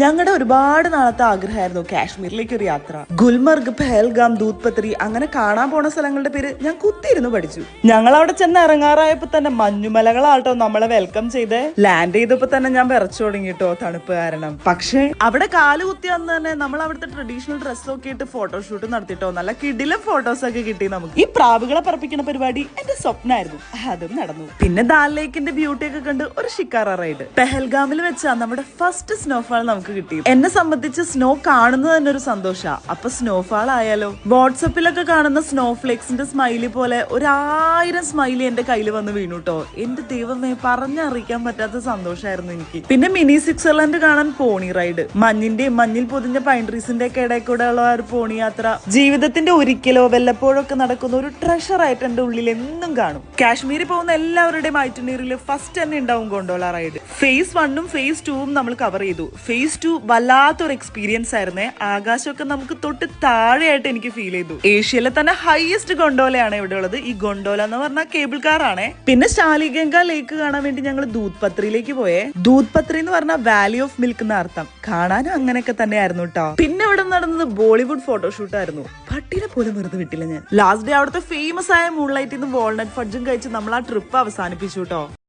ഞങ്ങളുടെ ഒരുപാട് നാളത്തെ ആഗ്രഹമായിരുന്നു കാശ്മീരിലേക്ക് ഒരു യാത്ര. ഗുൽമർഗ്, പെഹൽഗാം, ദൂത്പത്രി അങ്ങനെ കാണാൻ പോണ സ്ഥലങ്ങളുടെ പേര് ഞാൻ കുത്തിയിരുന്ന് പഠിച്ചു. ഞങ്ങൾ അവിടെ ചെന്ന് ഇറങ്ങാറായപ്പോ തന്നെ മഞ്ഞുമലകളാട്ടോ നമ്മളെ വെൽക്കം ചെയ്ത്. ലാൻഡ് ചെയ്തപ്പോ തന്നെ ഞാൻ വിറച്ചു തുടങ്ങിട്ടോ, തണുപ്പ് കാരണം. പക്ഷേ അവിടെ കാല് കുത്തി വന്ന് തന്നെ നമ്മൾ അവിടുത്തെ ട്രഡീഷണൽ ഡ്രസ്സൊക്കെ ഇട്ട് ഫോട്ടോഷൂട്ട് നടത്തിട്ടോ. നല്ല കിടിലം ഫോട്ടോസ് ഒക്കെ കിട്ടി നമുക്ക്. ഈ പ്രാവുകളെ പറപ്പിക്കുന്ന പരിപാടി എന്റെ സ്വപ്നമായിരുന്നു, അതും നടന്നു. പിന്നെ ദാൽ ലേക്കിന്റെ ബ്യൂട്ടി ഒക്കെ കണ്ട് ഒരു ഷിക്കാറ റൈഡ്. പെഹൽഗാമിൽ വെച്ചാ നമ്മുടെ ഫസ്റ്റ് സ്നോഫാൾ നമുക്ക് കിട്ടി. എന്നെ സംബന്ധിച്ച് സ്നോ കാണുന്നത് തന്നെ ഒരു സന്തോഷ. അപ്പൊ സ്നോഫാൾ ആയാലോ. വാട്സപ്പിലൊക്കെ കാണുന്ന സ്നോഫ്ലേക്സിന്റെ സ്മൈലി പോലെ 1000 സ്മൈലി എന്റെ കയ്യിൽ വന്ന് വീണുട്ടോ. എന്റെ ദൈവമേ, പറഞ്ഞറിയിക്കാൻ പറ്റാത്ത സന്തോഷമായിരുന്നു എനിക്ക്. പിന്നെ മിനി സ്വിറ്റ്സർലൻഡ് കാണാൻ പോണി റൈഡ്. മഞ്ഞിന്റെയും മഞ്ഞിൽ പൊതിഞ്ഞ പൈൻ ട്രീസിന്റെ ഒക്കെ ഇടയിൽ കൂടെ ഉള്ള ഒരു പോണി യാത്ര ജീവിതത്തിന്റെ ഒരിക്കലോ വല്ലപ്പോഴൊക്കെ നടക്കുന്ന ഒരു ട്രഷർ ആയിട്ട് എന്റെ ഉള്ളിൽ എന്നും കാണും. കാശ്മീരിൽ പോകുന്ന എല്ലാവരുടെയും ഐറ്റിനറിയിൽ ഫസ്റ്റ് തന്നെ ഉണ്ടാവും ഗോണ്ടോല റൈഡ്. ഫേസ് 1ഉം ഫേസ് 2ഉം നമ്മൾ കവർ ചെയ്തു. ഫേസ് 2 വല്ലാത്തൊരു എക്സ്പീരിയൻസ് ആയിരുന്നേ. ആകാശമൊക്കെ നമുക്ക് തൊട്ട് താഴെയായിട്ട് എനിക്ക് ഫീൽ ചെയ്തു. ഏഷ്യയിലെ തന്നെ ഹൈയസ്റ്റ് ഗൊണ്ടോലയാണ് ഇവിടെ ഉള്ളത്. ഈ ഗൊണ്ടോല എന്ന് പറഞ്ഞാൽ കേബിൾ കാർ ആണേ. പിന്നെ ശാലിഗംഗ ലേക്ക് കാണാൻ വേണ്ടി ഞങ്ങൾ ദൂത്പത്രിയിലേക്ക് പോയേ. ദൂത്പത്രി എന്ന് പറഞ്ഞാൽ വാലി ഓഫ് മിൽക്ക് എന്ന അർത്ഥം. കാണാനും അങ്ങനെയൊക്കെ തന്നെയായിരുന്നു കേട്ടോ. പിന്നെ ഇവിടെ നടന്നത് ബോളിവുഡ് ഫോട്ടോഷൂട്ട് ആയിരുന്നു. പട്ടിനെ പോലും വെറുതെ വിട്ടില്ല ഞാൻ. ലാസ്റ്റ് ഡേ അവിടുത്തെ ഫേമസ് ആയ മൂൺലൈറ്റിൽ നിന്ന് വാൾനട്ട് ഫഡ്ജും കഴിച്ച് നമ്മൾ ആ ട്രിപ്പ് അവസാനിപ്പിച്ചു കേട്ടോ.